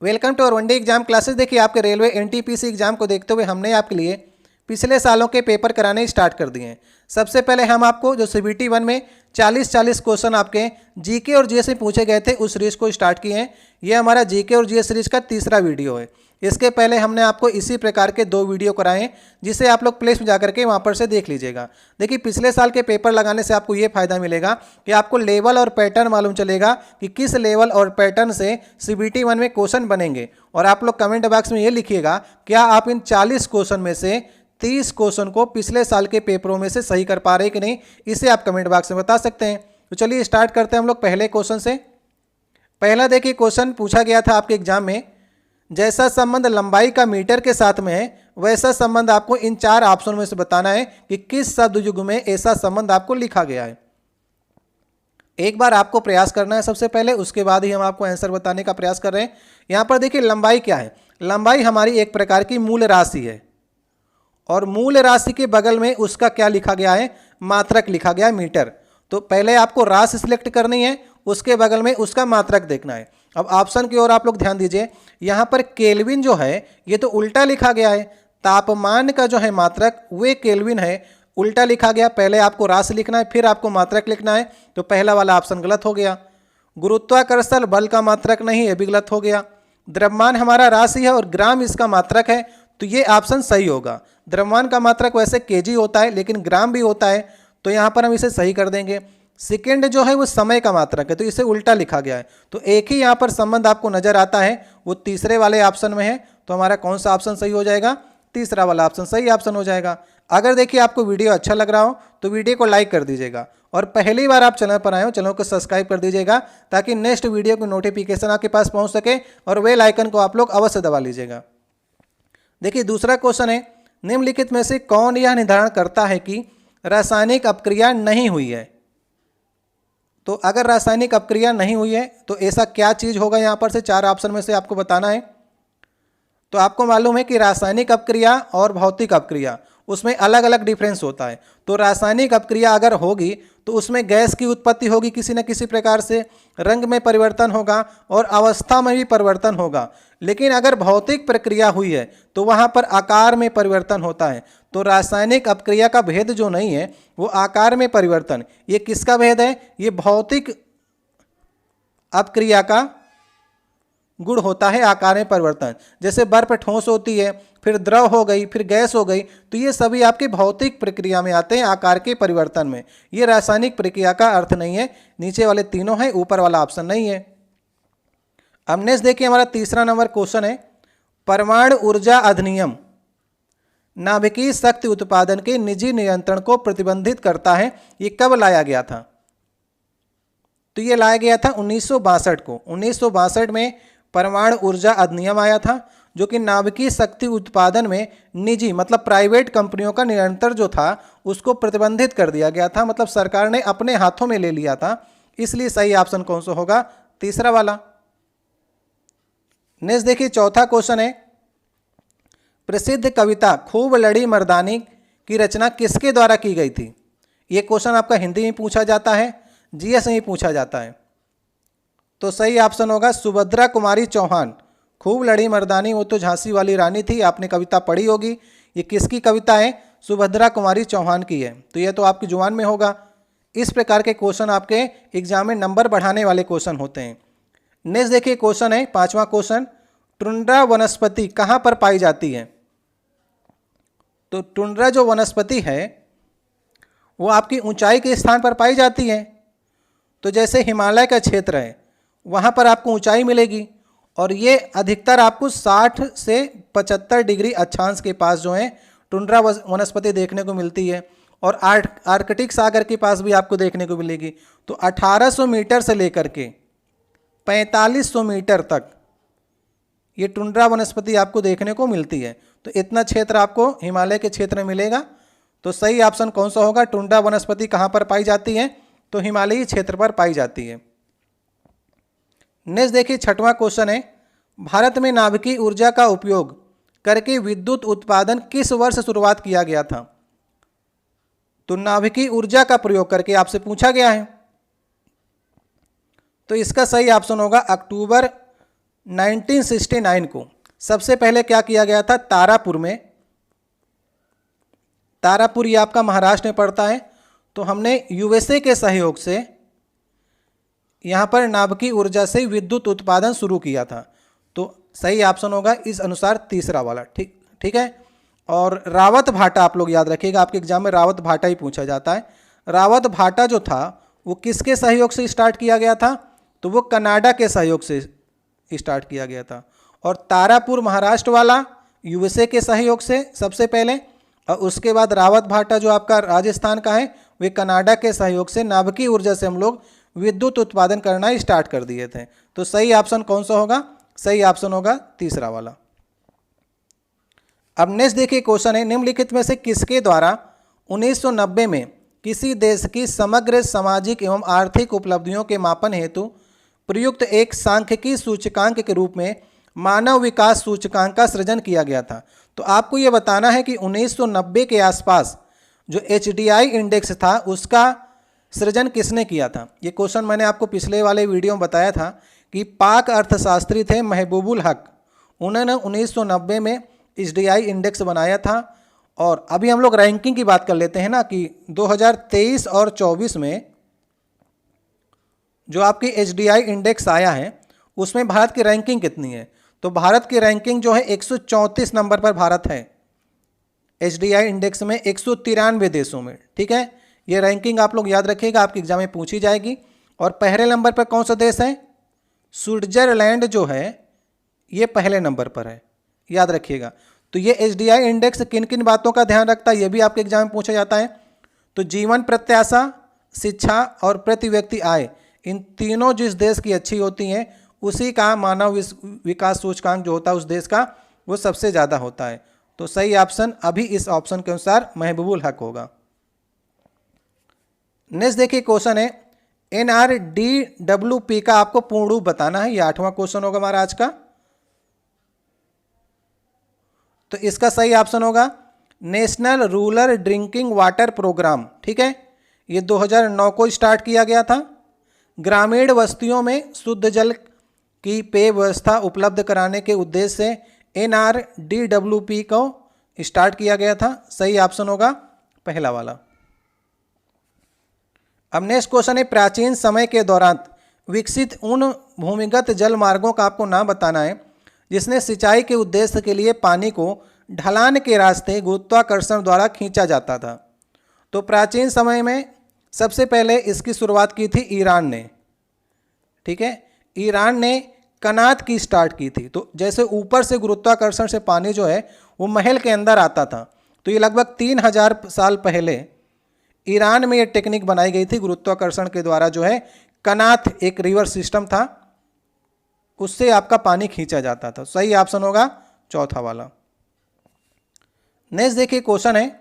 Welcome to और one day exam classes. देखिए आपके रेलवे एनटीपीसी एग्जाम को देखते हुए हमने आपके लिए पिछले सालों के पेपर कराने स्टार्ट कर दिए हैं। सबसे पहले हम आपको जो सीबीटी 1 में 40 क्वेश्चन आपके जीके और जीएस में पूछे गए थे उस सीरीज को स्टार्ट किए हैं। ये हमारा जीके और जीएस सीरीज का तीसरा वीडियो है। इसके पहले हमने आपको इसी प्रकार के 2 वीडियो कराए जिसे आप लोग प्लेस में जाकर के वहाँ पर से देख लीजिएगा। देखिए पिछले साल के पेपर लगाने से आपको ये फायदा मिलेगा कि आपको लेवल और पैटर्न मालूम चलेगा कि किस लेवल और पैटर्न से सीबीटी 1 में क्वेश्चन बनेंगे। और आप लोग कमेंट बॉक्स में ये लिखिएगा क्या आप इन 40 क्वेश्चन में से 30 क्वेश्चन को पिछले साल के पेपरों में से सही कर पा रहे कि नहीं, इसे आप कमेंट बॉक्स में बता सकते हैं। तो चलिए स्टार्ट करते हैं हम लोग पहले क्वेश्चन से। पहला देखिए क्वेश्चन पूछा गया था आपके एग्जाम में, जैसा संबंध लंबाई का मीटर के साथ में है वैसा संबंध आपको इन 4 ऑप्शन में से बताना है कि किस शब्द युग में ऐसा संबंध आपको लिखा गया है। एक बार आपको प्रयास करना है सबसे पहले, उसके बाद ही हम आपको आंसर बताने का प्रयास कर रहे हैं। यहां पर देखिए लंबाई क्या है, लंबाई हमारी एक प्रकार की मूल राशि है और मूल राशि के बगल में उसका क्या लिखा गया है, मात्रक लिखा गया है मीटर। तो पहले आपको राशि सिलेक्ट करनी है, उसके बगल में उसका मात्रक देखना है। अब ऑप्शन की ओर आप लोग ध्यान दीजिए, यहाँ पर केल्विन जो है ये तो उल्टा लिखा गया है, तापमान का जो है मात्रक वे केल्विन है, उल्टा लिखा गया। पहले आपको राशि लिखना है फिर आपको मात्रक लिखना है, तो पहला वाला ऑप्शन गलत हो गया। गुरुत्वाकर्षण बल का मात्रक नहीं, ये भी गलत हो गया। द्रव्यमान हमारा राशि है और ग्राम इसका मात्रक है, तो ये ऑप्शन सही होगा। द्रव्यमान का मात्रक वैसे केजी होता है लेकिन ग्राम भी होता है, तो यहाँ पर हम इसे सही कर देंगे। सेकेंड जो है वो समय का मात्रक है, तो इसे उल्टा लिखा गया है। तो एक ही यहाँ पर संबंध आपको नजर आता है, वो तीसरे वाले ऑप्शन में है। तो हमारा कौन सा ऑप्शन सही हो जाएगा, तीसरा वाला ऑप्शन सही ऑप्शन हो जाएगा। अगर देखिए आपको वीडियो अच्छा लग रहा हो तो वीडियो को लाइक कर दीजिएगा और पहली बार आप चैनल पर आए हो चैनल को सब्सक्राइब कर दीजिएगा ताकि नेक्स्ट वीडियो की नोटिफिकेशन आपके पास पहुंच सके और बेल आइकन को आप लोग अवश्य दबा लीजिएगा। देखिए दूसरा क्वेश्चन है, निम्नलिखित में से कौन यह निर्धारण करता है कि रासायनिक अपक्रिया नहीं हुई है। तो अगर रासायनिक अपक्रिया नहीं हुई है तो ऐसा क्या चीज होगा, यहां पर से 4 ऑप्शन में से आपको बताना है। तो आपको मालूम है कि रासायनिक अपक्रिया और भौतिक अपक्रिया उसमें अलग अलग डिफरेंस होता है। तो रासायनिक अपक्रिया अगर होगी तो उसमें गैस की उत्पत्ति होगी किसी न किसी प्रकार से, रंग में परिवर्तन होगा और अवस्था में भी परिवर्तन होगा। लेकिन अगर भौतिक प्रक्रिया हुई है तो वहां पर आकार में परिवर्तन होता है। तो रासायनिक अपक्रिया का भेद जो नहीं है वो आकार में परिवर्तन, ये किसका भेद है, ये भौतिक अपक्रिया का गुण होता है, आकार में परिवर्तन। जैसे बर्फ ठोस होती है फिर द्रव हो गई फिर गैस हो गई, तो ये सभी आपके भौतिक प्रक्रिया में आते हैं, आकार के परिवर्तन में। ये रासायनिक प्रक्रिया का अर्थ नहीं है। नीचे वाले तीनों है, ऊपर वाला ऑप्शन नहीं है। अब नेक्स्ट देखिए हमारा तीसरा नंबर क्वेश्चन है, परमाणु ऊर्जा अधिनियम नाभिकीय शक्ति उत्पादन के निजी नियंत्रण को प्रतिबंधित करता है, ये कब लाया गया था। तो ये लाया गया था 1962 को। 1962 में परमाणु ऊर्जा अधिनियम आया था जो कि नाभिकीय शक्ति उत्पादन में निजी मतलब प्राइवेट कंपनियों का नियंत्रण जो था उसको प्रतिबंधित कर दिया गया था, मतलब सरकार ने अपने हाथों में ले लिया था। इसलिए सही ऑप्शन कौन सा होगा, तीसरा वाला। नेक्स्ट देखिए चौथा क्वेश्चन है, प्रसिद्ध कविता खूब लड़ी मर्दानी की रचना किसके द्वारा की गई थी। ये क्वेश्चन आपका हिंदी में पूछा जाता है, जीएस में पूछा जाता है। तो सही ऑप्शन होगा सुभद्रा कुमारी चौहान। खूब लड़ी मर्दानी वो तो झांसी वाली रानी थी, आपने कविता पढ़ी होगी। ये किसकी कविता है, सुभद्रा कुमारी चौहान की है, तो ये तो आपकी जुबान में होगा। इस प्रकार के क्वेश्चन आपके एग्जाम में नंबर बढ़ाने वाले क्वेश्चन होते हैं। नेक्स्ट देखिए क्वेश्चन है 5वां क्वेश्चन, टुंड्रा वनस्पति कहाँ पर पाई जाती है। तो टुंड्रा जो वनस्पति है वो आपकी ऊंचाई के स्थान पर पाई जाती है। तो जैसे हिमालय का क्षेत्र है वहाँ पर आपको ऊंचाई मिलेगी और ये अधिकतर आपको 60 से 75 डिग्री अक्षांश के पास जो है टुंड्रा वनस्पति देखने को मिलती है। और आर्कटिक सागर के पास भी आपको देखने को मिलेगी। तो 1800 मीटर से लेकर के 4500 मीटर तक ये टुंड्रा वनस्पति आपको देखने को मिलती है। तो इतना क्षेत्र आपको हिमालय के क्षेत्र में मिलेगा। तो सही ऑप्शन कौन सा होगा, टुंड्रा वनस्पति कहाँ पर पाई जाती है, तो हिमालयी क्षेत्र पर पाई जाती है। नेक्स्ट देखिए 6वां क्वेश्चन है, भारत में नाभिकीय ऊर्जा का उपयोग करके विद्युत उत्पादन किस वर्ष शुरुआत किया गया था। तो नाभिकीय ऊर्जा का प्रयोग करके आपसे पूछा गया है, तो इसका सही ऑप्शन होगा अक्टूबर 1969 को सबसे पहले क्या किया गया था, तारापुर में, तारापुर ये आपका महाराष्ट्र में पड़ता है, तो हमने यूएसए के सहयोग से यहाँ पर नाभिकीय ऊर्जा से विद्युत उत्पादन शुरू किया था। तो सही ऑप्शन होगा इस अनुसार तीसरा वाला। ठीक है। और रावत भाटा आप लोग याद रखिएगा, आपके एग्जाम में रावत भाटा ही पूछा जाता है। रावत भाटा जो था वो किसके सहयोग से स्टार्ट किया गया था, तो वो कनाडा के सहयोग से स्टार्ट किया गया था। और तारापुर महाराष्ट्र वाला यूएसए के सहयोग से सबसे पहले, और उसके बाद रावत भाटा जो आपका राजस्थान का है वे कनाडा के सहयोग से नाभिकीय ऊर्जा से हम लोग विद्युत उत्पादन करना स्टार्ट कर दिए थे। तो सही ऑप्शन कौन सा होगा, सही ऑप्शन होगा तीसरा वाला। अब नेक्स्ट देखिए क्वेश्चन है, निम्नलिखित में से किसके द्वारा 1990 में किसी देश की समग्र सामाजिक एवं आर्थिक उपलब्धियों के मापन हेतु प्रयुक्त एक सांख्यिकी सूचकांक के रूप में मानव विकास सूचकांक का सृजन किया गया था। तो आपको ये बताना है कि 1990 के आसपास जो HDI इंडेक्स था उसका सृजन किसने किया था। ये क्वेश्चन मैंने आपको पिछले वाले वीडियो में बताया था कि पाक अर्थशास्त्री थे महबूबुल हक, उन्होंने 1990 में HDI इंडेक्स बनाया था। और अभी हम लोग रैंकिंग की बात कर लेते हैं ना कि 2023 और 24 में जो आपकी HDI इंडेक्स आया है उसमें भारत की रैंकिंग कितनी है। तो भारत की रैंकिंग जो है 134 नंबर पर भारत है HDI इंडेक्स में 193 देशों में। ठीक है, ये रैंकिंग आप लोग याद रखिएगा, आपके एग्जाम में पूछी जाएगी। और पहले नंबर पर कौन सा देश है, स्विट्जरलैंड जो है ये पहले नंबर पर है, याद रखिएगा। तो ये HDI इंडेक्स किन किन बातों का ध्यान रखता है ये भी आपके एग्जाम में पूछा जाता है। तो जीवन प्रत्याशा, शिक्षा और प्रति व्यक्ति आय, इन तीनों जिस देश की अच्छी होती हैं उसी का मानव विकास सूचकांक जो होता है उस देश का वो सबसे ज़्यादा होता है। तो सही ऑप्शन अभी इस ऑप्शन के अनुसार महबूबुल हक होगा। नेक्स्ट देखिए क्वेश्चन है, NRDWP का आपको पूर्ण रूप बताना है। ये 8वां क्वेश्चन होगा हमारा आज का। तो इसका सही ऑप्शन होगा national rural drinking water programme. ठीक है, ये 2009 को स्टार्ट किया गया था। ग्रामीण बस्तियों में शुद्ध जल की पेय व्यवस्था उपलब्ध कराने के उद्देश्य से NRDWP को स्टार्ट किया गया था। सही ऑप्शन होगा पहला वाला। अब नेक्स्ट क्वेश्चन है, प्राचीन समय के दौरान विकसित उन भूमिगत जल मार्गों का आपको नाम बताना है जिसने सिंचाई के उद्देश्य के लिए पानी को ढलान के रास्ते गुरुत्वाकर्षण द्वारा खींचा जाता था। तो प्राचीन समय में सबसे पहले इसकी शुरुआत की थी ईरान ने। ठीक है, ईरान ने कनात की स्टार्ट की थी। तो जैसे ऊपर से गुरुत्वाकर्षण से पानी जो है वो महल के अंदर आता था, तो ये लगभग 3000 साल पहले ईरान में ये टेक्निक बनाई गई थी। गुरुत्वाकर्षण के द्वारा जो है कनात एक रिवर सिस्टम था, उससे आपका पानी खींचा जाता था। सही ऑप्शन होगा चौथा वाला। नेक्स्ट देखिए क्वेश्चन है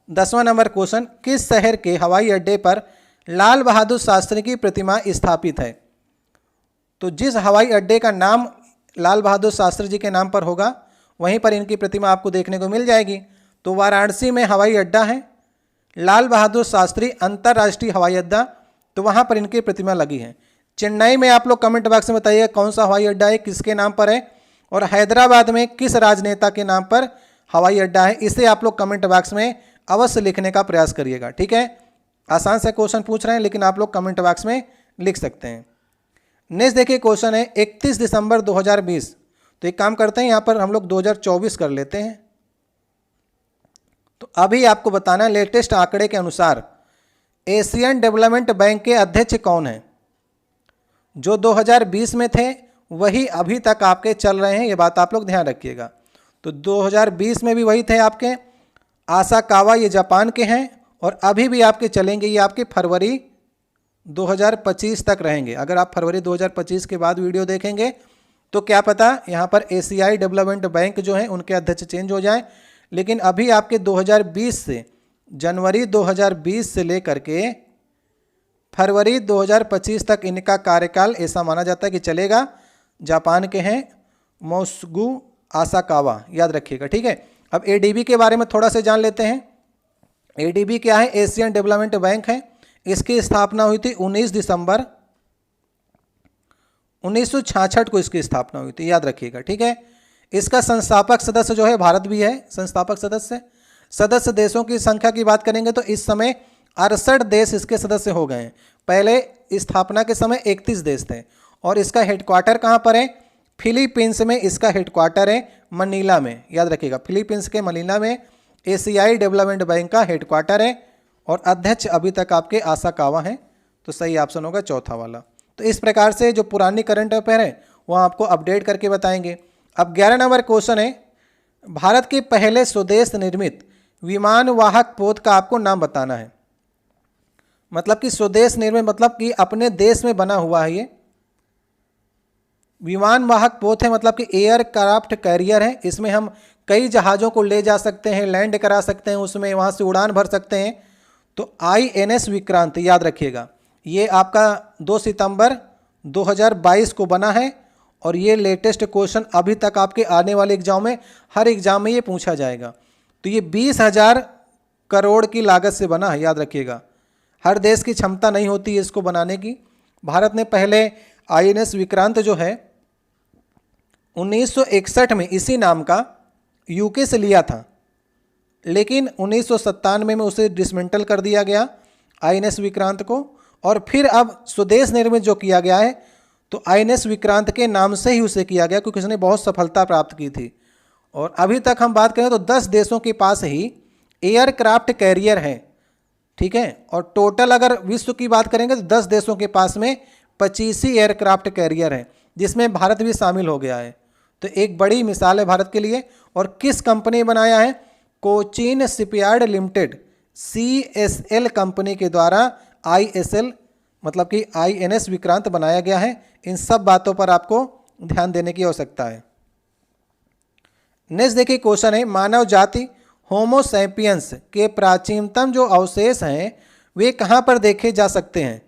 10वां नंबर क्वेश्चन, किस शहर के हवाई अड्डे पर लाल बहादुर शास्त्री की प्रतिमा स्थापित है। तो जिस हवाई अड्डे का नाम लाल बहादुर शास्त्री जी के नाम पर होगा वहीं पर इनकी प्रतिमा आपको देखने को मिल जाएगी। तो वाराणसी में हवाई अड्डा है लाल बहादुर शास्त्री अंतर्राष्ट्रीय हवाई अड्डा, तो वहाँ पर इनकी प्रतिमा लगी है। चेन्नई में आप लोग कमेंट बॉक्स में बताइए कौन सा हवाई अड्डा है, किसके नाम पर है। और हैदराबाद में किस राजनेता के नाम पर हवाई अड्डा है, इसे आप लोग कमेंट बॉक्स में अवश्य लिखने का प्रयास करिएगा। ठीक है, आसान से क्वेश्चन पूछ रहे हैं लेकिन आप लोग कमेंट बॉक्स में लिख सकते हैं। नेक्स्ट देखिए क्वेश्चन है 31 दिसंबर 2020। तो एक काम करते हैं यहाँ पर हम लोग 2024 कर लेते हैं। तो अभी आपको बताना है लेटेस्ट आंकड़े के अनुसार एशियन डेवलपमेंट बैंक के अध्यक्ष कौन है। जो 2020 में थे वही अभी तक आपके चल रहे हैं, ये बात आप लोग ध्यान रखिएगा। तो 2020 में भी वही थे आपके आसाकावा, ये जापान के हैं और अभी भी आपके चलेंगे, ये आपके फरवरी 2025 तक रहेंगे। अगर आप फरवरी 2025 के बाद वीडियो देखेंगे तो क्या पता यहाँ पर एशियाई डेवलपमेंट बैंक जो हैं उनके अध्यक्ष चेंज हो जाए, लेकिन अभी आपके 2020 से जनवरी 2020 से लेकर के फरवरी 2025 तक इनका कार्यकाल ऐसा माना जाता है कि चलेगा। जापान के हैं मोसगु आसाकावा, याद रखिएगा। ठीक है, अब एडीबी के बारे में थोड़ा सा जान लेते हैं। एडीबी क्या है, एशियन डेवलपमेंट बैंक है। इसकी स्थापना हुई थी 19 दिसंबर 1966 को इसकी स्थापना हुई थी, याद रखिएगा, ठीक है। इसका संस्थापक सदस्य जो है भारत भी है संस्थापक सदस्य। सदस्य देशों की संख्या की बात करेंगे तो इस समय 68 देश इसके सदस्य हो गए हैं। पहले स्थापना के समय 31 देश थे। और इसका हेडक्वार्टर कहाँ पर है? फिलीपींस में इसका हेडक्वार्टर है, मनीला में, याद रखिएगा, फिलीपींस के मनीला में एशियाई डेवलपमेंट बैंक का हेडक्वार्टर है। और अध्यक्ष अभी तक आपके आसाकावा हैं, तो सही ऑप्शन होगा चौथा वाला। तो इस प्रकार से जो पुरानी करंट अफेयर है वो आपको अपडेट करके बताएंगे। अब 11 नंबर क्वेश्चन है, भारत के पहले स्वदेश निर्मित विमान वाहक पोत का आपको नाम बताना है। मतलब कि स्वदेश निर्मित मतलब कि अपने देश में बना हुआ है ये विमान वाहक पोत है, मतलब कि एयरक्राफ्ट कैरियर है। इसमें हम कई जहाज़ों को ले जा सकते हैं, लैंड करा सकते हैं, उसमें वहाँ से उड़ान भर सकते हैं। तो INS विक्रांत, याद रखिएगा, ये आपका 2 सितंबर 2022 को बना है। और ये लेटेस्ट क्वेश्चन अभी तक आपके आने वाले एग्जाम में, हर एग्जाम में ये पूछा जाएगा। तो ये 20,000 करोड़ की लागत से बना है, याद रखिएगा। हर देश की क्षमता नहीं होती है इसको बनाने की। भारत ने पहले INS विक्रांत जो है 1961 में इसी नाम का UK से लिया था, लेकिन 1997 में उसे डिसमेंटल कर दिया गया INS विक्रांत को। और फिर अब स्वदेश निर्मित जो किया गया है तो INS विक्रांत के नाम से ही उसे किया गया, क्योंकि उसने बहुत सफलता प्राप्त की थी। और अभी तक हम बात करें तो 10 देशों के पास ही एयरक्राफ्ट कैरियर है, ठीक है। और टोटल अगर विश्व की बात करेंगे तो 10 देशों के पास में 25 ही एयरक्राफ्ट कैरियर है, जिसमें भारत भी शामिल हो गया है। तो एक बड़ी मिसाल है भारत के लिए। और किस कंपनी बनाया है? Cochin shipyard limited, CSL company के द्वारा ISL मतलब कि INS विक्रांत बनाया गया है। इन सब बातों पर आपको ध्यान देने की आवश्यकता है। नेक्स्ट देखिए क्वेश्चन है, मानव जाति होमो सैपियंस के प्राचीनतम जो अवशेष हैं वे कहाँ पर देखे जा सकते हैं?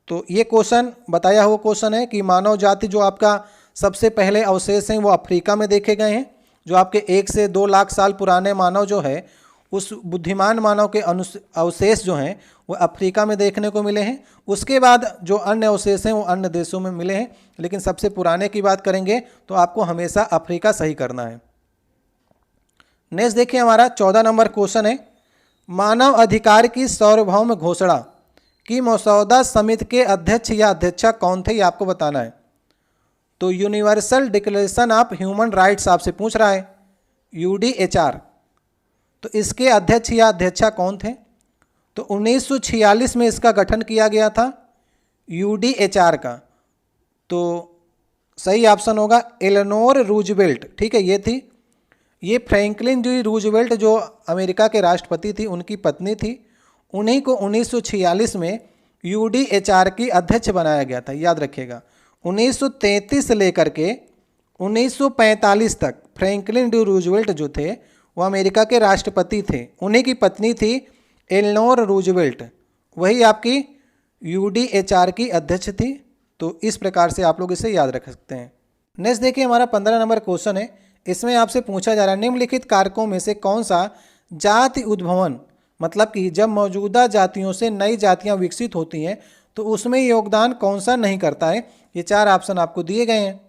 तो ये क्वेश्चन बताया हुआ क्वेश्चन है कि मानव जाति जो आपका सबसे पहले अवशेष हैं वो अफ्रीका में देखे गए हैं। जो आपके 1 से 2 लाख साल पुराने मानव जो है, उस बुद्धिमान मानव के अवशेष जो हैं वो अफ्रीका में देखने को मिले हैं। उसके बाद जो अन्य अवशेष हैं वो अन्य देशों में मिले हैं, लेकिन सबसे पुराने की बात करेंगे तो आपको हमेशा अफ्रीका सही करना है। नेक्स्ट देखिए हमारा 14 नंबर क्वेश्चन है, मानव अधिकार की सार्वभौम घोषणा की मसौदा समिति के अध्यक्ष या अध्यक्षा कौन थे, ये आपको बताना है। तो universal declaration of human rights आपसे पूछ रहा है, UDHR। तो इसके अध्यक्ष या अध्यक्षा कौन थे? तो 1946 में इसका गठन किया गया था UDHR का। तो सही ऑप्शन होगा एलेनोर रूजवेल्ट, ठीक है, ये थी। ये फ्रैंकलिन डी रूजवेल्ट जो अमेरिका के राष्ट्रपति थी उनकी पत्नी थी। उन्हीं को 1946 में UDHR की अध्यक्ष बनाया गया था, याद रखिएगा। 1933 से लेकर के 1945 तक फ्रैंकलिन डी रूजवेल्ट जो थे वो अमेरिका के राष्ट्रपति थे। उन्हीं की पत्नी थी एलेनोर रूजवेल्ट, वही आपकी UDHR की अध्यक्ष थी। तो इस प्रकार से आप लोग इसे याद रख सकते हैं। नेक्स्ट देखिए हमारा 15 नंबर क्वेश्चन है। इसमें आपसे पूछा जा रहा है, निम्नलिखित कारकों में से कौन सा जाति उद्भवन, मतलब कि जब मौजूदा जातियों से नई जातियां विकसित होती हैं तो उसमें योगदान कौन सा नहीं करता है? ये 4 ऑप्शन आपको दिए गए हैं।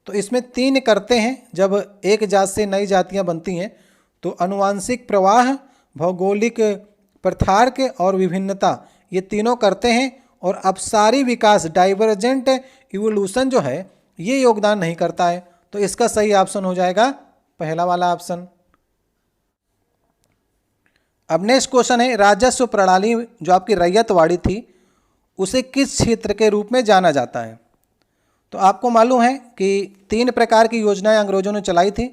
तो इसमें 3 करते हैं। जब एक जात से नई जातियां बनती हैं तो अनुवांशिक प्रवाह, भौगोलिक प्रथार्क और विभिन्नता, ये तीनों करते हैं। और अपसारी विकास, डाइवर्जेंट इवोल्यूशन जो है ये योगदान नहीं करता है। तो इसका सही ऑप्शन हो जाएगा पहला वाला ऑप्शन। अब नेक्स्ट क्वेश्चन है, राजस्व प्रणाली जो आपकी रैयतवाड़ी थी उसे किस क्षेत्र के रूप में जाना जाता है? तो आपको मालूम है कि 3 प्रकार की योजनाएं अंग्रेजों ने चलाई थी।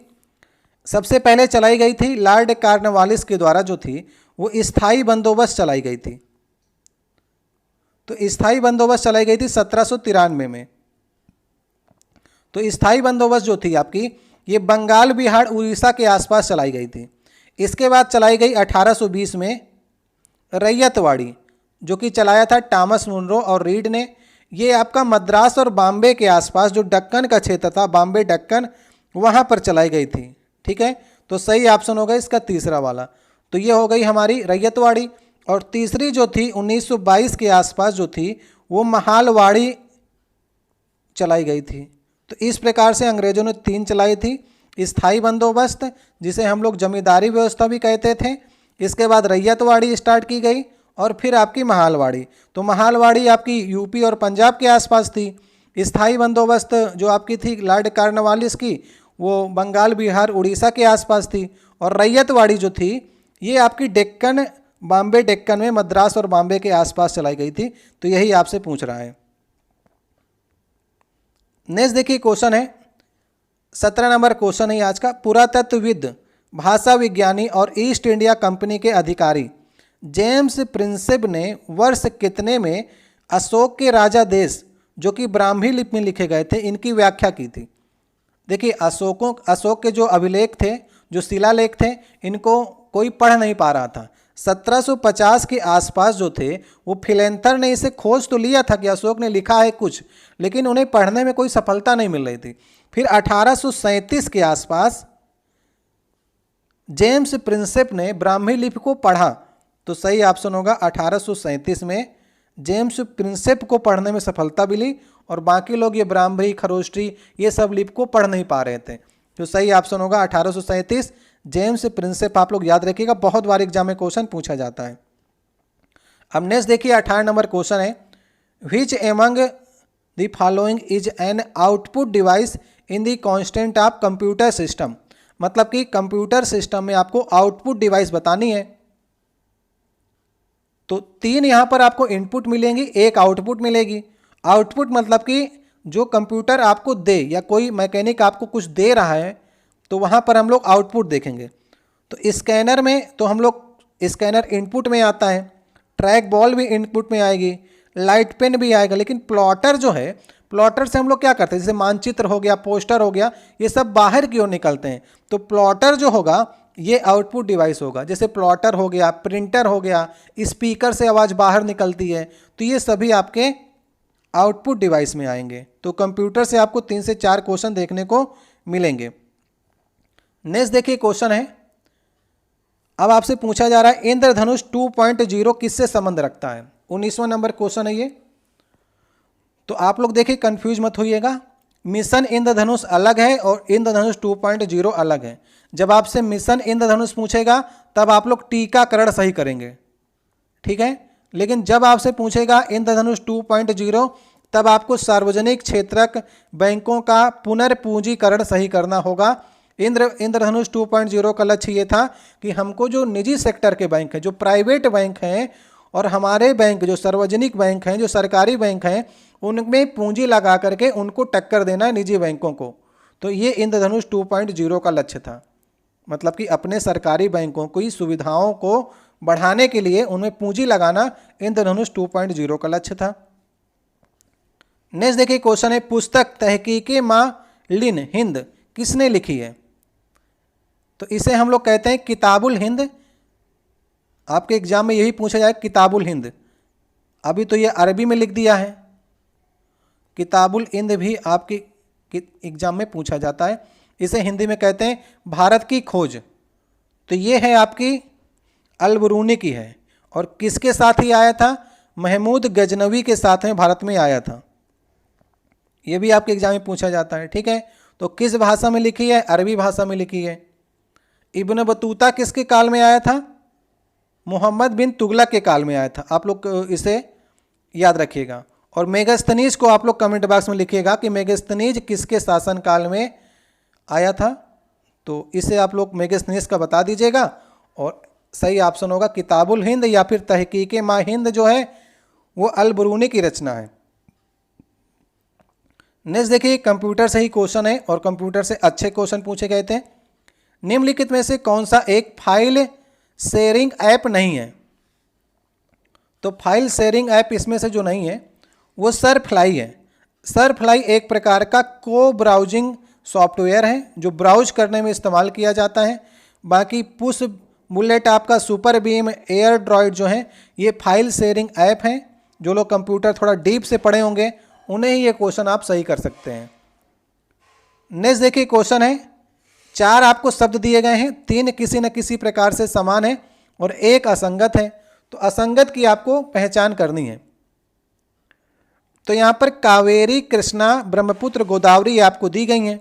सबसे पहले चलाई गई थी लॉर्ड कॉर्नवालिस के द्वारा, जो थी वो स्थायी बंदोबस्त चलाई गई थी। तो स्थायी बंदोबस्त चलाई गई थी 1793 में। तो स्थायी बंदोबस्त जो थी आपकी ये बंगाल, बिहार, उड़ीसा के आसपास चलाई गई थी। इसके बाद चलाई गई 1820 में रैयतवाड़ी, जो कि चलाया था टॉमस मुनरो और रीड ने। ये आपका मद्रास और बॉम्बे के आसपास जो दक्कन का क्षेत्र था, बॉम्बे दक्कन, वहाँ पर चलाई गई थी, ठीक है। तो सही ऑप्शन होगा इसका तीसरा वाला। तो ये हो गई हमारी रैयतवाड़ी। और तीसरी जो थी 1922 के आसपास जो थी वो महालवाड़ी चलाई गई थी। तो इस प्रकार से अंग्रेजों ने 3 चलाई थी। स्थायी बंदोबस्त, जिसे हम लोग जमींदारी व्यवस्था भी कहते थे, इसके बाद रैयतवाड़ी स्टार्ट की गई और फिर आपकी महालवाड़ी। तो महालवाड़ी आपकी यूपी और पंजाब के आसपास थी। स्थायी बंदोबस्त जो आपकी थी लॉर्ड कॉर्नवालिस की, वो बंगाल, बिहार, उड़ीसा के आसपास थी। और रैयतवाड़ी जो थी ये आपकी डेक्कन, बॉम्बे डेक्कन में, मद्रास और बॉम्बे के आसपास चलाई गई थी। तो यही आपसे पूछ रहा है। नेक्स्ट देखिए क्वेश्चन है 17 नंबर क्वेश्चन है आज का। पुरातत्वविद, भाषा विज्ञानी और ईस्ट इंडिया कंपनी के अधिकारी जेम्स प्रिंसेप ने वर्ष कितने में अशोक के राजा देश, जो कि ब्राह्मी लिपि में लिखे गए थे, इनकी व्याख्या की थी। देखिए अशोक के जो अभिलेख थे, जो शिलालेख थे, इनको कोई पढ़ नहीं पा रहा था। 1750 के आसपास जो थे वो फिलेंथर ने इसे खोज तो लिया था कि अशोक ने लिखा है कुछ, लेकिन उन्हें पढ़ने में कोई सफलता नहीं मिल रही थी। फिर 1837 के आसपास जेम्स प्रिंसेप ने ब्राह्मी लिपि को पढ़ा। तो सही ऑप्शन होगा 1837 में जेम्स प्रिंसेप को पढ़ने में सफलता मिली और बाकी लोग ये ब्राह्मी, खरोष्टी, ये सब लिपि को पढ़ नहीं पा रहे थे। तो सही ऑप्शन होगा 1837 जेम्स प्रिंसेप। आप लोग याद रखिएगा, बहुत बार एग्जाम में क्वेश्चन पूछा जाता है। अब नेक्स्ट देखिए 18 नंबर क्वेश्चन है, which among the following is an output device in the constant of computer system. मतलब कि कंप्यूटर सिस्टम में आपको आउटपुट डिवाइस बतानी है। तो 3 यहां पर आपको इनपुट मिलेंगी, 1 आउटपुट मिलेगी। आउटपुट मतलब कि जो कंप्यूटर आपको दे, या कोई मैकेनिक आपको कुछ दे रहा है, तो वहां पर हम लोग आउटपुट देखेंगे। तो स्कैनर में तो हम लोग, स्कैनर इनपुट में आता है, ट्रैक बॉल भी इनपुट में आएगी, लाइट पेन भी आएगा। लेकिन प्लॉटर जो है, प्लॉटर से हम लोग क्या करते हैं, जैसे मानचित्र हो गया, पोस्टर हो गया, ये सब बाहर की ओर निकलते हैं। तो प्लॉटर जो होगा ये आउटपुट डिवाइस होगा। जैसे प्लॉटर हो गया, प्रिंटर हो गया, स्पीकर से आवाज़ बाहर निकलती है, तो ये सभी आपके आउटपुट डिवाइस में आएंगे। तो कंप्यूटर से आपको 3 से 4 क्वेश्चन देखने को मिलेंगे। नेक्स्ट देखिए क्वेश्चन है, अब आपसे पूछा जा रहा है इंद्रधनुष 2.0 किससे संबंध रखता है। 19वां नंबर क्वेश्चन है ये। तो आप लोग देखिए, कंफ्यूज मत होइएगा। मिशन इंद्रधनुष अलग है और इंद्रधनुष 2.0 अलग है। जब आपसे मिशन इंद्रधनुष पूछेगा तब आप लोग टीकाकरण सही करेंगे, ठीक है। लेकिन जब आपसे पूछेगा इंद्रधनुष 2.0 तब आपको सार्वजनिक क्षेत्रक बैंकों का पुनर्पूंजीकरण सही करना होगा। इंद्रधनुष 2.0 का लक्ष्य ये था कि हमको जो निजी सेक्टर के बैंक हैं, जो प्राइवेट बैंक हैं, और हमारे बैंक जो सार्वजनिक बैंक हैं, जो सरकारी बैंक हैं, उनमें पूंजी लगा करके उनको टक्कर देना है निजी बैंकों को। तो ये इंद्रधनुष 2.0 का लक्ष्य था। मतलब कि अपने सरकारी बैंकों की सुविधाओं को बढ़ाने के लिए उनमें पूंजी लगाना इंद्रधनुष 2.0 का लक्ष्य था। नेक्स्ट देखिए क्वेश्चन है, पुस्तक तहकीके मां लिन हिंद किसने लिखी है। तो इसे हम लोग कहते हैं किताबुल हिंद। आपके एग्जाम में यही पूछा जाए, किताबुल हिंद। अभी तो ये अरबी में लिख दिया है, किताबुल हिंद भी आपके एग्जाम में पूछा जाता है। इसे हिंदी में कहते हैं भारत की खोज। तो ये है आपकी अल-बरूनी की है, और किसके साथ ही आया था, महमूद गजनवी के साथ में भारत में आया था। ये भी आपके एग्जाम में पूछा जाता है, ठीक है। तो किस भाषा में लिखी है, अरबी भाषा में लिखी है। इब्न बतूता किसके काल में आया था, मोहम्मद बिन तुगलक के काल में आया था। आप लोग इसे याद रखिएगा। और मेगास्थनीज को आप लोग कमेंट बॉक्स में लिखिएगा कि मेगास्थनीज किसके शासनकाल में आया था। तो इसे आप लोग मेगास्थनीज का बता दीजिएगा, और सही ऑप्शन होगा किताबुल हिंद या फिर तहकीके मां हिंद जो है वो अल-बरूनी की रचना है। नेक्स्ट देखिए, कंप्यूटर से ही क्वेश्चन है और कंप्यूटर से अच्छे क्वेश्चन पूछे गए थे। निम्नलिखित में से कौन सा एक फाइल शेयरिंग ऐप नहीं है। तो फाइल शेयरिंग ऐप इसमें से जो नहीं है वो सरफ्लाई है। सरफ्लाई एक प्रकार का को ब्राउजिंग सॉफ्टवेयर है जो ब्राउज करने में इस्तेमाल किया जाता है। बाकी पुश बुलेट, आपका सुपर बीम, एयर ड्रॉइड जो है ये फाइल शेयरिंग ऐप हैं। जो लोग कंप्यूटर थोड़ा डीप से पढ़े होंगे उन्हें ही ये क्वेश्चन आप सही कर सकते हैं। नेक्स्ट देखिए क्वेश्चन है, 4 आपको शब्द दिए गए हैं, 3 किसी न किसी प्रकार से समान है और 1 असंगत है। तो असंगत की आपको पहचान करनी है। तो यहाँ पर कावेरी, कृष्णा, ब्रह्मपुत्र, गोदावरी आपको दी गई हैं।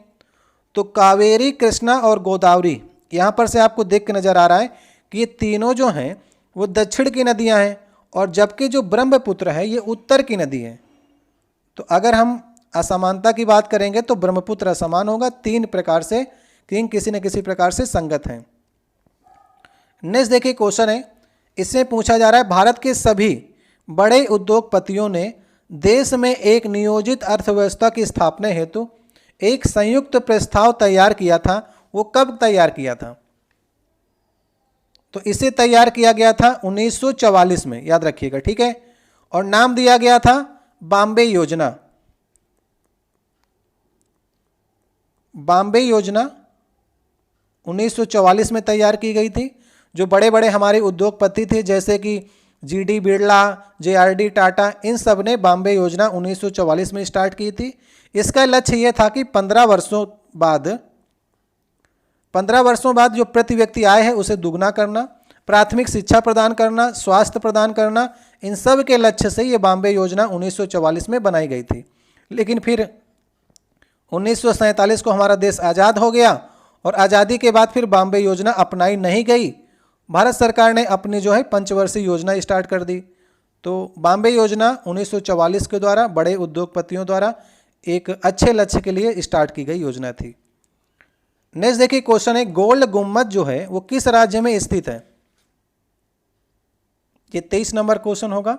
तो कावेरी, कृष्णा और गोदावरी यहाँ पर से आपको देख के नज़र आ रहा है कि ये तीनों जो हैं वो दक्षिण की नदियाँ हैं, और जबकि जो ब्रह्मपुत्र है ये उत्तर की नदी है। तो अगर हम असमानता की बात करेंगे तो ब्रह्मपुत्र असमान होगा, तीन प्रकार से, तीन किसी न किसी प्रकार से संगत हैं। नेक्स्ट देखिए क्वेश्चन है, इसमें पूछा जा रहा है भारत के सभी बड़े उद्योगपतियों ने देश में एक नियोजित अर्थव्यवस्था की स्थापना हेतु एक संयुक्त प्रस्ताव तैयार किया था। वो कब तैयार किया था? तो इसे तैयार किया गया था 1944 में, याद रखिएगा, ठीक है। और नाम दिया गया था बॉम्बे योजना। बॉम्बे योजना 1944 में तैयार की गई थी। जो बड़े बड़े हमारे उद्योगपति थे जैसे कि जीडी बिरला, जेआरडी टाटा, इन सब ने बॉम्बे योजना 1944 में स्टार्ट की थी। इसका लक्ष्य ये था कि 15 वर्षों बाद जो प्रति व्यक्ति आय है उसे दुगना करना, प्राथमिक शिक्षा प्रदान करना, स्वास्थ्य प्रदान करना, इन सब के लक्ष्य से ये बॉम्बे योजना 1944 में बनाई गई थी। लेकिन फिर 1947 को हमारा देश आज़ाद हो गया और आज़ादी के बाद फिर बॉम्बे योजना अपनाई नहीं गई। भारत सरकार ने अपनी जो है पंचवर्षीय योजना स्टार्ट कर दी। तो बॉम्बे योजना 1944 के द्वारा बड़े उद्योगपतियों द्वारा एक अच्छे लक्ष्य के लिए स्टार्ट की गई योजना थी। नेक्स्ट देखिए क्वेश्चन है, गोल गुम्बद जो है वो किस राज्य में स्थित है? ये 23 नंबर क्वेश्चन होगा।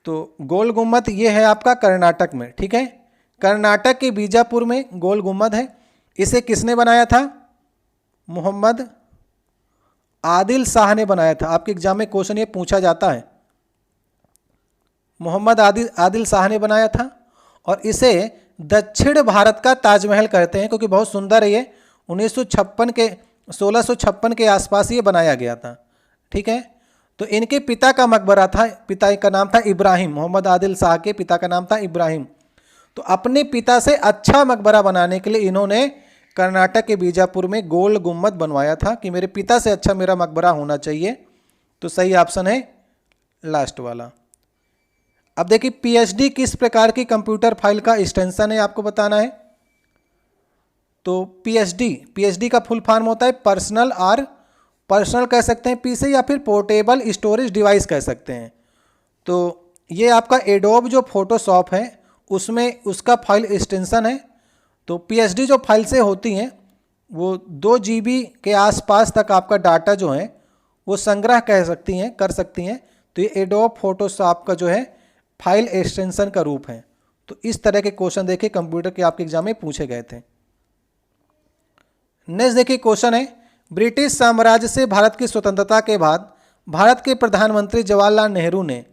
तो गोल गुम्बद ये है आपका कर्नाटक में, ठीक है। कर्नाटक के बीजापुर में गोल गुम्बद है। इसे किसने बनाया था? मोहम्मद आदिल शाह ने बनाया था। आपके एग्जाम में क्वेश्चन ये पूछा जाता है। मोहम्मद आदिल शाह ने बनाया था और इसे दक्षिण भारत का ताजमहल कहते हैं क्योंकि बहुत सुंदर है ये। 1656 के आसपास ये बनाया गया था, ठीक है। तो इनके पिता का मकबरा था, पिता का नाम था इब्राहिम, मोहम्मद आदिल शाह के पिता का नाम था इब्राहिम। तो अपने पिता से अच्छा मकबरा बनाने के लिए इन्होंने कर्नाटक के बीजापुर में गोल गुम्बद बनवाया था कि मेरे पिता से अच्छा मेरा मकबरा होना चाहिए। तो सही ऑप्शन है लास्ट वाला। अब देखिए पीएचडी किस प्रकार की कंप्यूटर फाइल का एक्सटेंशन है, आपको बताना है। तो पीएचडी का फुल फॉर्म होता है पर्सनल कह सकते हैं पीसी, या फिर पोर्टेबल स्टोरेज डिवाइस कह सकते हैं। तो ये आपका एडोब जो फोटोशॉप है उसमें उसका फाइल एक्सटेंशन है। तो पीएचडी जो फाइल से होती हैं वो 2 GB के आसपास तक आपका डाटा जो है वो संग्रह कर सकती हैं। तो ये एडोब फोटोशॉप का जो है फाइल एक्सटेंशन का रूप है। तो इस तरह के क्वेश्चन देखिए कंप्यूटर के आपके एग्जाम में पूछे गए थे। नेक्स्ट देखिए क्वेश्चन है, ब्रिटिश साम्राज्य से भारत की स्वतंत्रता के बाद भारत के प्रधानमंत्री जवाहरलाल नेहरू ने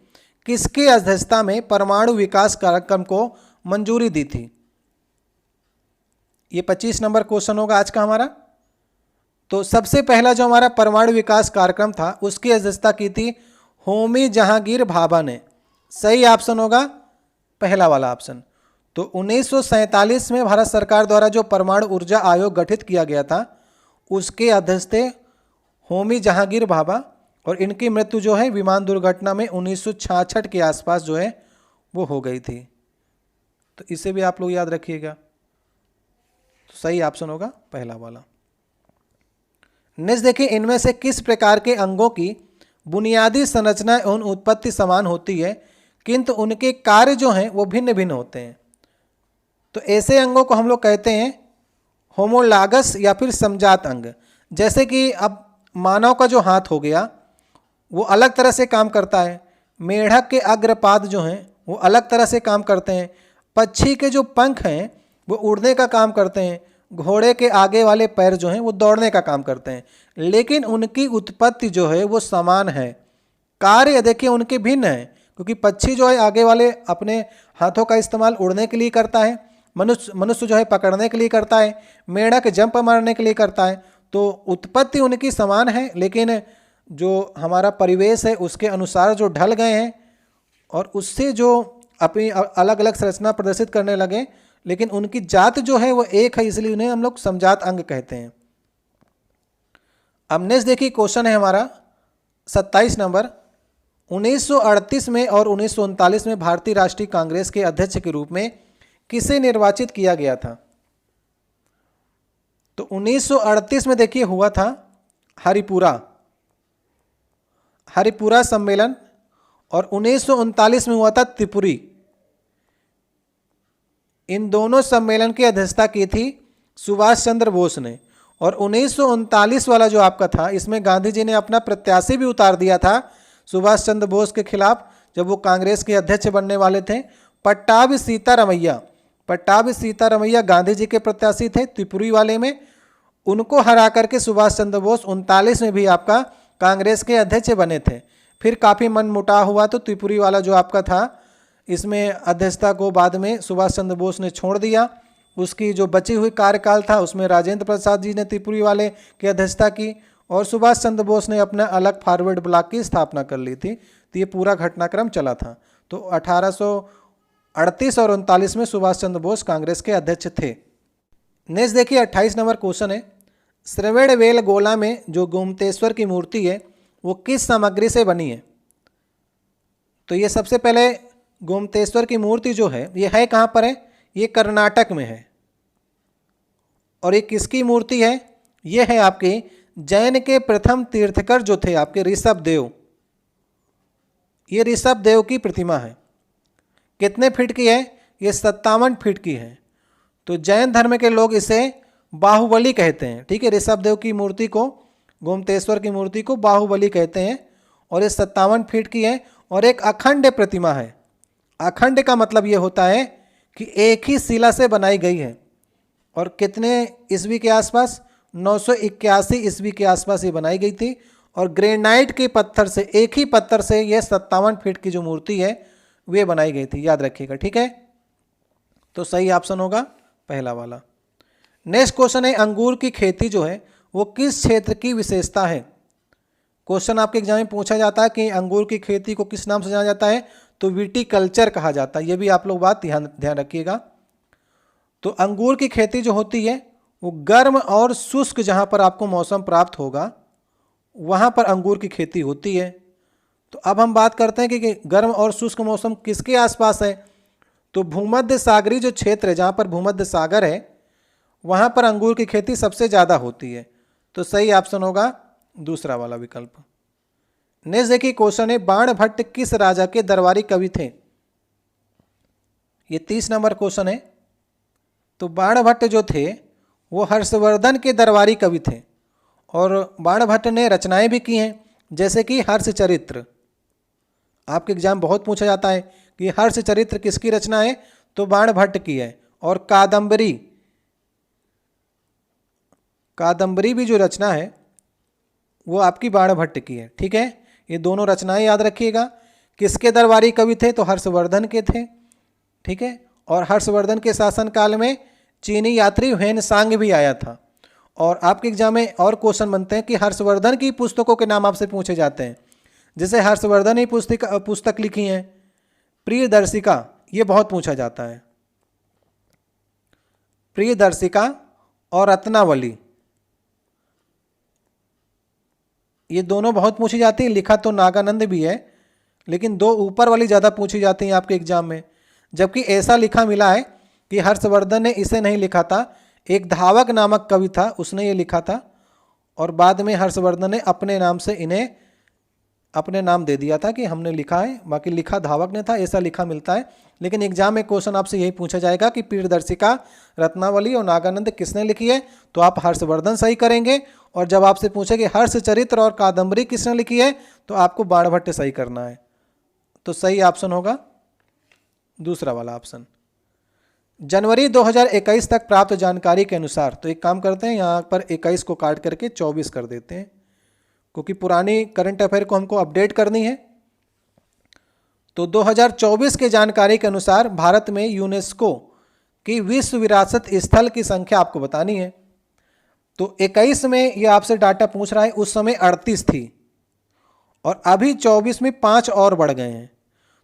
किसकी अध्यक्षता में परमाणु विकास कार्यक्रम को मंजूरी दी थी? ये 25 नंबर क्वेश्चन होगा आज का हमारा। तो सबसे पहला जो हमारा परमाणु विकास कार्यक्रम था उसकी अध्यक्षता की थी होमी जहांगीर भाभा ने। सही ऑप्शन होगा पहला वाला ऑप्शन। तो 1947 में भारत सरकार द्वारा जो परमाणु ऊर्जा आयोग गठित किया गया था उसके अध्यक्ष थे होमी जहांगीर भाभा, और इनकी मृत्यु जो है विमान दुर्घटना में 1966 के आसपास जो है वो हो गई थी। तो इसे भी आप लोग याद रखिएगा। तो सही ऑप्शन होगा पहला वाला। नेक्स्ट देखिए, इनमें से किस प्रकार के अंगों की बुनियादी संरचना एवं उत्पत्ति समान होती है किंतु उनके कार्य जो हैं वो भिन्न भिन्न होते हैं? तो ऐसे अंगों को हम लोग कहते हैं होमोलागस या फिर समजात अंग। जैसे कि अब मानव का जो हाथ हो गया वो अलग तरह से काम करता है, मेढक के अग्रपाद जो हैं वो अलग तरह से काम करते हैं, पक्षी के जो पंख हैं वो उड़ने का काम करते हैं, घोड़े के आगे वाले पैर जो हैं वो दौड़ने का काम करते हैं, लेकिन उनकी उत्पत्ति जो है वो समान है। कार्य देखिए उनके भिन्न हैं, क्योंकि पक्षी जो है आगे वाले अपने हाथों का इस्तेमाल उड़ने के लिए करता है, मनुष्य जो है पकड़ने के लिए करता है, मेढक जंप मारने के लिए करता है। तो उत्पत्ति उनकी समान है, लेकिन जो हमारा परिवेश है उसके अनुसार जो ढल गए हैं और उससे जो अपनी अलग अलग संरचना प्रदर्शित करने लगे, लेकिन उनकी जात जो है वो एक है, इसलिए उन्हें हम लोग समजात अंग कहते हैं। अब नेक्स्ट देखिए क्वेश्चन है हमारा 27 नंबर, 1938 में और 1939 में भारतीय राष्ट्रीय कांग्रेस के अध्यक्ष के रूप में किसे निर्वाचित किया गया था? तो 1938 में देखिए हुआ था हरिपुरा सम्मेलन, और 1939 में हुआ था त्रिपुरी। इन दोनों सम्मेलन की अध्यक्षता की थी सुभाष चंद्र बोस ने। और 1939 वाला जो आपका था, इसमें गांधी जी ने अपना प्रत्याशी भी उतार दिया था सुभाष चंद्र बोस के खिलाफ, जब वो कांग्रेस के अध्यक्ष बनने वाले थे। पट्टाभी सीतारमैया गांधी जी के प्रत्याशी थे त्रिपुरी वाले में। उनको हरा करके सुभाष चंद्र बोस 39 में भी आपका कांग्रेस के अध्यक्ष बने थे। फिर काफ़ी मनमुटाव हुआ तो त्रिपुरी वाला जो आपका था, इसमें अध्यक्षता को बाद में सुभाष चंद्र बोस ने छोड़ दिया। उसकी जो बची हुई कार्यकाल था उसमें राजेंद्र प्रसाद जी ने त्रिपुरी वाले की अध्यक्षता की, और सुभाष चंद्र बोस ने अपना अलग फॉरवर्ड ब्लॉक की स्थापना कर ली थी। तो ये पूरा घटनाक्रम चला था। तो 1838 और 39 में सुभाष चंद्र बोस कांग्रेस के अध्यक्ष थे। नेक्स्ट देखिए 28 नंबर क्वेश्चन है, श्रवणबेलगोला में जो गोमतेश्वर की मूर्ति है वो किस सामग्री से बनी है? तो ये सबसे पहले गोमतेश्वर की मूर्ति जो है ये है कहाँ पर है? ये कर्नाटक में है। और ये किसकी मूर्ति है? ये है आपके जैन के प्रथम तीर्थकर जो थे आपके ऋषभदेव। ये ऋषभदेव की प्रतिमा है। कितने फीट की है? ये 57 फीट की है। तो जैन धर्म के लोग इसे बाहुबली कहते हैं। ठीक है, ऋषभदेव की मूर्ति को, गोमतेश्वर की मूर्ति को बाहुबली कहते हैं। और ये 57 फीट की है और एक अखंड प्रतिमा है। अखंड का मतलब ये होता है कि एक ही शिला से बनाई गई है। और कितने ईस्वी के आसपास? 981 ईस्वी के आसपास ये बनाई गई थी। और ग्रेनाइट के पत्थर से, एक ही पत्थर से ये 57 फीट की जो मूर्ति है वे बनाई गई थी, याद रखिएगा। ठीक है, तो सही ऑप्शन होगा पहला वाला। नेक्स्ट क्वेश्चन है, अंगूर की खेती जो है वो किस क्षेत्र की विशेषता है? क्वेश्चन आपके एग्जाम में पूछा जाता है कि अंगूर की खेती को किस नाम से जाना जाता है? तो विटीकल्चर कहा जाता है। ये भी आप लोग बात ध्यान रखिएगा। तो अंगूर की खेती जो होती है वो गर्म और शुष्क जहाँ पर आपको मौसम प्राप्त होगा वहाँ पर अंगूर की खेती होती है। तो अब हम बात करते हैं कि गर्म और शुष्क मौसम किसके आसपास है? तो भूमध्य सागरीय जो क्षेत्र है, जहाँ पर भूमध्य सागर है, वहाँ पर अंगूर की खेती सबसे ज़्यादा होती है। तो सही ऑप्शन होगा दूसरा वाला विकल्प। नेक्स्ट देखिए क्वेश्चन है, बाणभट्ट किस राजा के दरबारी कवि थे? ये 30 नंबर क्वेश्चन है। तो बाणभट्ट जो थे वो हर्षवर्धन के दरबारी कवि थे। और बाणभट्ट ने रचनाएं भी की हैं, जैसे कि हर्षचरित्र। आपके एग्जाम बहुत पूछा जाता है कि हर्षचरित्र किसकी रचना है? तो बाणभट्ट की है। और कादंबरी भी जो रचना है वो आपकी बाणभट्ट की है। ठीक है, ये दोनों रचनाएं याद रखिएगा। किसके दरबारी कवि थे? तो हर्षवर्धन के थे। ठीक है, और हर्षवर्धन के शासनकाल में चीनी यात्री ह्वेनसांग भी आया था। और आपके एग्जाम में और क्वेश्चन बनते हैं कि हर्षवर्धन की पुस्तकों के नाम आपसे पूछे जाते हैं। जैसे हर्षवर्धन ही पुस्तक लिखी हैं, प्रियदर्शिका, ये बहुत पूछा जाता है। प्रियदर्शिका और रत्नावली, ये दोनों बहुत पूछी जाती है। लिखा तो नागानंद भी है, लेकिन दो ऊपर वाली ज़्यादा पूछी जाती हैं आपके एग्जाम में। जबकि ऐसा लिखा मिला है कि हर्षवर्धन ने इसे नहीं लिखा था, एक धावक नामक कवि था, उसने ये लिखा था। और बाद में हर्षवर्धन ने अपने नाम से इन्हें अपने नाम दे दिया था कि हमने लिखा है, बाकी लिखा धावक ने था, ऐसा लिखा मिलता है। लेकिन एग्जाम में क्वेश्चन आपसे यही पूछा जाएगा कि प्रियदर्शिका, रत्नावली और नागानंद किसने लिखी है? तो आप हर्षवर्धन सही करेंगे। और जब आपसे पूछेंगे हर्षचरित्र और कादंबरी किसने लिखी है, तो आपको बाणभट्ट सही करना है। तो सही ऑप्शन होगा दूसरा वाला ऑप्शन। जनवरी 2021 तक प्राप्त जानकारी के अनुसार, तो एक काम करते हैं, यहाँ पर 21 को काट करके 24 कर देते हैं, क्योंकि पुरानी करंट अफेयर को हमको अपडेट करनी है। तो 2024 के जानकारी के अनुसार भारत में यूनेस्को की विश्व विरासत स्थल की संख्या आपको बतानी है। तो 21 में ये आपसे डाटा पूछ रहा है, उस समय 38 थी और अभी 24 में 5 और बढ़ गए हैं।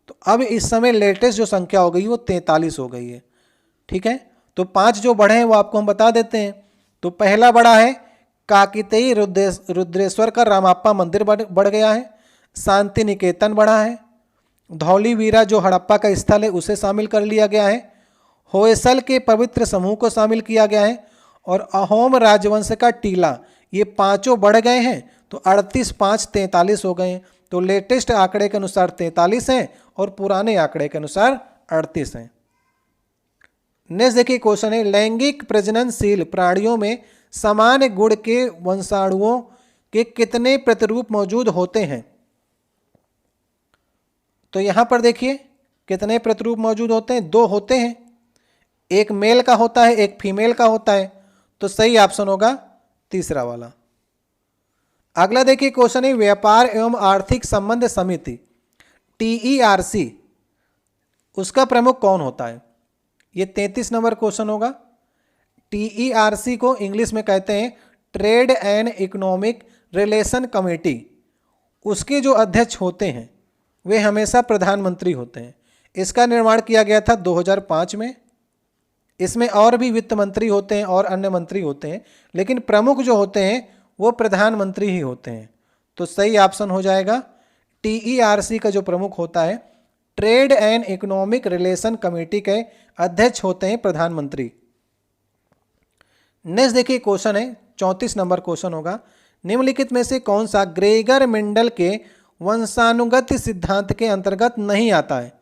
तो अब इस समय लेटेस्ट जो संख्या हो गई वो 43 हो गई है। ठीक है, तो 5 जो बढ़े हैं वो आपको हम बता देते हैं। तो पहला बड़ा है काकितई रुद्रेश्वर का रामाप्पा मंदिर बढ़ गया है। शांति निकेतन बढ़ा है। धौलीवीरा जो हड़प्पा का स्थल है उसे शामिल कर लिया गया है। होयसल के पवित्र समूह को शामिल किया गया है। और अहोम राजवंश का टीला, ये पांचों बढ़ गए हैं तो 38 5 43 हो गए हैं। तो लेटेस्ट आंकड़े के अनुसार 43 हैं और पुराने आंकड़े के अनुसार 38 हैं। नेक्स्ट देखिए क्वेश्चन है, लैंगिक प्रजननशील प्राणियों में समान गुण के वंशाणुओं के कितने प्रतिरूप मौजूद होते हैं? तो यहां पर देखिए कितने प्रतिरूप मौजूद होते हैं, 2 होते हैं। एक मेल का होता है, एक फीमेल का होता है। तो सही ऑप्शन होगा तीसरा वाला। अगला देखिए क्वेश्चन है, व्यापार एवं आर्थिक संबंध समिति TERC, उसका प्रमुख कौन होता है? ये 33 नंबर क्वेश्चन होगा। TERC को इंग्लिश में कहते हैं trade and economic relation committee. उसके जो अध्यक्ष होते हैं वे हमेशा प्रधानमंत्री होते हैं। इसका निर्माण किया गया था 2005 में। इसमें और भी वित्त मंत्री होते हैं और अन्य मंत्री होते हैं, लेकिन प्रमुख जो होते हैं वो प्रधानमंत्री ही होते हैं। तो सही ऑप्शन हो जाएगा TERC का जो प्रमुख होता है, trade and economic relation committee के अध्यक्ष होते हैं प्रधानमंत्री। नेक्स्ट देखिए क्वेश्चन है, 34 नंबर क्वेश्चन होगा, निम्नलिखित में से कौन सा ग्रेगर मेंडल के वंशानुगत सिद्धांत के अंतर्गत नहीं आता है?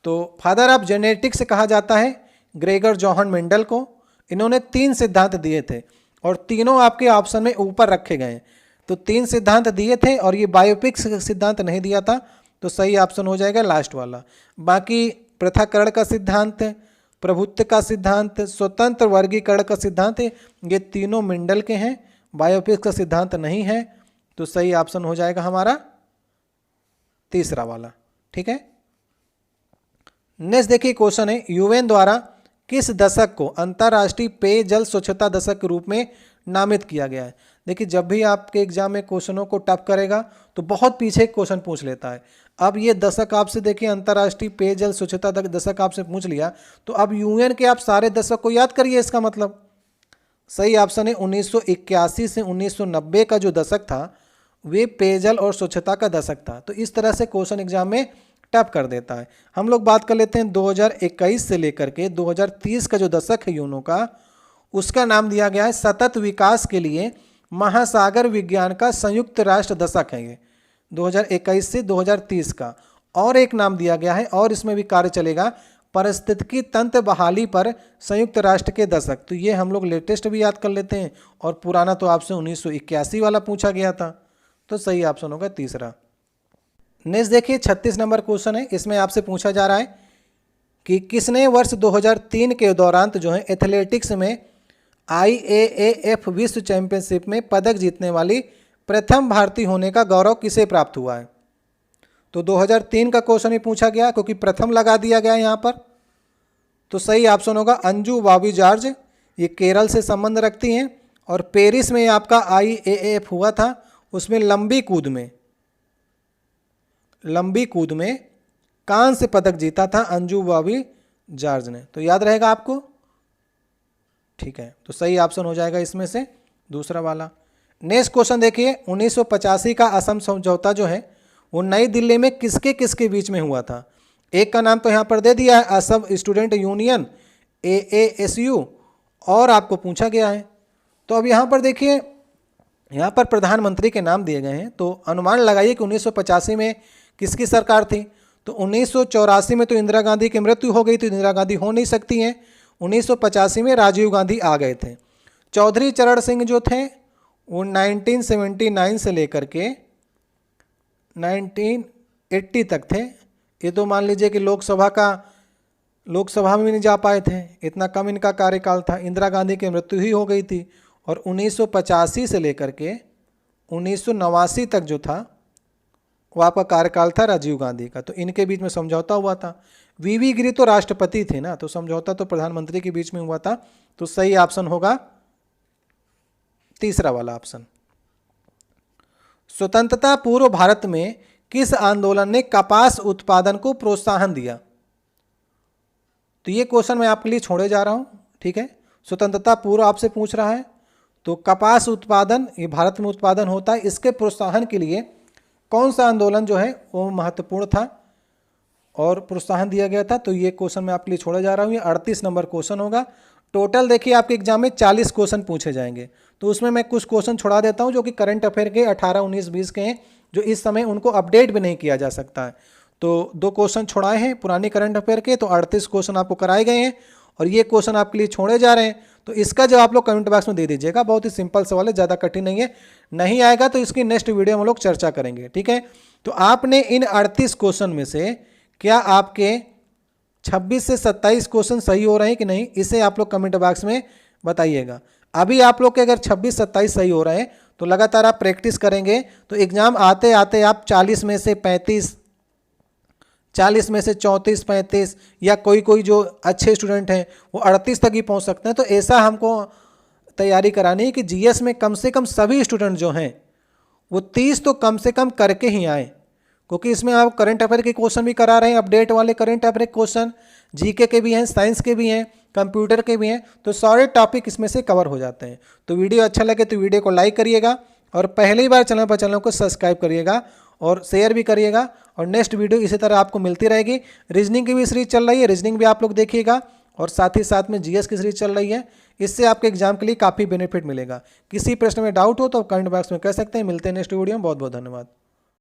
तो फादर ऑफ जेनेटिक्स कहा जाता है ग्रेगर जोहन मेंडल को। इन्होंने 3 सिद्धांत दिए थे और तीनों आपके ऑप्शन में ऊपर रखे गए। तो 3 सिद्धांत दिए थे और ये बायोपिक्स सिद्धांत नहीं दिया था। तो सही ऑप्शन हो जाएगा लास्ट वाला। बाकी पृथक्करण का सिद्धांत, प्रभुत्व का सिद्धांत, स्वतंत्र वर्गीकरण का सिद्धांत, ये तीनों मेंडल के हैं। बायोपिक्स का सिद्धांत नहीं है। तो सही ऑप्शन हो जाएगा हमारा तीसरा वाला। ठीक है। नेक्स्ट देखिए क्वेश्चन है, यूएन द्वारा किस दशक को अंतर्राष्ट्रीय पेयजल स्वच्छता दशक के रूप में नामित किया गया है? देखिए जब भी आपके एग्जाम में क्वेश्चनों को टफ करेगा तो बहुत पीछे क्वेश्चन पूछ लेता है। अब ये दशक आपसे देखिए अंतर्राष्ट्रीय पेयजल स्वच्छता दशक आपसे पूछ लिया, तो अब यूएन के आप सारे दशक को याद करिए। इसका मतलब सही ऑप्शन है 1981 से 1990 का जो दशक था वे पेयजल और स्वच्छता का दशक था। तो इस तरह से क्वेश्चन एग्जाम में टफ कर देता है। हम लोग बात कर लेते हैं 2021 से लेकर के 2030 का जो दशक है यूनो का, उसका नाम दिया गया है सतत विकास के लिए महासागर विज्ञान का संयुक्त राष्ट्र दशक है। ये 2021 से 2030 का। और एक नाम दिया गया है और इसमें भी कार्य चलेगा, पारिस्थितिकी तंत्र बहाली पर संयुक्त राष्ट्र के दशक। तो ये हम लोग लेटेस्ट भी याद कर लेते हैं और पुराना तो आपसे 1981 वाला पूछा गया था। तो सही ऑप्शन होगा तीसरा। नेक्स्ट देखिए 36 नंबर क्वेश्चन है। इसमें आपसे पूछा जा रहा है कि किसने वर्ष 2003 के दौरान जो है एथलेटिक्स में IAAF विश्व चैंपियनशिप में पदक जीतने वाली प्रथम भारतीय होने का गौरव किसे प्राप्त हुआ है? तो 2003 का क्वेश्चन ही पूछा गया क्योंकि प्रथम लगा दिया गया यहाँ पर। तो सही ऑप्शन होगा अंजू बॉबी जॉर्ज। ये केरल से संबंध रखती हैं और पेरिस में आपका IAAF हुआ था, उसमें लंबी कूद में कांस्य पदक जीता था अंजू बॉबी जॉर्ज ने। तो याद रहेगा आपको। ठीक है, तो सही ऑप्शन हो जाएगा इसमें से दूसरा वाला। नेक्स्ट क्वेश्चन देखिए, 1985 का असम समझौता जो है वो नई दिल्ली में किसके किसके बीच में हुआ था? एक का नाम तो यहाँ पर दे दिया है, असम स्टूडेंट यूनियन AASU, और आपको पूछा गया है। तो अब यहाँ पर देखिए, यहाँ पर प्रधानमंत्री के नाम दिए गए हैं। तो अनुमान लगाइए कि 1985 में किसकी सरकार थी? तो 1984 में तो इंदिरा गांधी की मृत्यु हो गई, तो इंदिरा गांधी हो नहीं सकती हैं। 1985 में राजीव गांधी आ गए थे। चौधरी चरण सिंह जो थे वो 1979 से लेकर के 1980 तक थे। ये तो मान लीजिए कि लोकसभा में भी नहीं जा पाए थे, इतना कम इनका कार्यकाल था। इंदिरा गांधी की मृत्यु ही हो गई थी। और 1985 से लेकर के 1989 तक जो था वो आपका कार्यकाल था राजीव गांधी का। तो इनके बीच में समझौता हुआ था। वीवी गिरी तो राष्ट्रपति थे ना, तो समझौता तो प्रधानमंत्री के बीच में हुआ था। तो सही ऑप्शन होगा तीसरा वाला ऑप्शन। स्वतंत्रता पूर्व भारत में किस आंदोलन ने कपास उत्पादन को प्रोत्साहन दिया? तो ये क्वेश्चन मैं आपके लिए छोड़े जा रहा हूं। ठीक है, स्वतंत्रता पूर्व आपसे पूछ रहा है। तो कपास उत्पादन ये भारत में उत्पादन होता है, इसके प्रोत्साहन के लिए कौन सा आंदोलन जो है वो महत्वपूर्ण था और प्रोत्साहन दिया गया था। तो ये क्वेश्चन मैं आपके लिए छोड़ा जा रहा हूँ। ये 38 नंबर क्वेश्चन होगा। टोटल देखिए आपके एग्जाम में 40 क्वेश्चन पूछे जाएंगे, तो उसमें मैं कुछ क्वेश्चन छोड़ा देता हूँ जो कि करंट अफेयर के 18, 19, 20 के हैं, जो इस समय उनको अपडेट भी नहीं किया जा सकता है। तो 2 क्वेश्चन छोड़ाए हैं पुराने करंट अफेयर के, तो 38 क्वेश्चन आपको कराए गए हैं और ये क्वेश्चन आपके लिए छोड़े जा रहे हैं। तो इसका जवाब आप लोग कमेंट बॉक्स में दे दीजिएगा। बहुत ही सिंपल सवाल है, ज़्यादा कठिन नहीं है। नहीं आएगा तो इसकी नेक्स्ट वीडियो में हम लोग चर्चा करेंगे, ठीक है। तो आपने इन 38 क्वेश्चन में से क्या आपके 26 से 27 क्वेश्चन सही हो रहे हैं कि नहीं, इसे आप लोग कमेंट बॉक्स में बताइएगा। अभी आप लोग के अगर 26-27 सही हो रहे हैं तो लगातार आप प्रैक्टिस करेंगे तो एग्जाम आते आते आप 40 में से 35, 40 में से 34, 35 या कोई जो अच्छे स्टूडेंट हैं वो 38 तक ही पहुंच सकते हैं। तो ऐसा हमको तैयारी करानी है कि जीएस में कम से कम सभी स्टूडेंट जो हैं वो 30 तो कम से कम करके ही आए, क्योंकि इसमें आप करंट अफेयर के क्वेश्चन भी करा रहे हैं, अपडेट वाले करंट अफेयर क्वेश्चन, जीके के भी हैं, साइंस के भी हैं, कंप्यूटर के भी हैं, तो सारे टॉपिक इसमें से कवर हो जाते हैं। तो वीडियो अच्छा लगे तो वीडियो को लाइक करिएगा और पहली बार चैनल को सब्सक्राइब करिएगा और शेयर भी करिएगा। और नेक्स्ट वीडियो इसी तरह आपको मिलती रहेगी। रीजनिंग की भी सीरीज चल रही है, रीजनिंग भी आप लोग देखिएगा और साथ ही साथ में जीएस की सीरीज चल रही है। इससे आपके एग्जाम के लिए काफ़ी बेनिफिट मिलेगा। किसी प्रश्न में डाउट हो तो कमेंट बॉक्स में कह सकते हैं। मिलते हैं नेक्स्ट वीडियो में। बहुत बहुत धन्यवाद।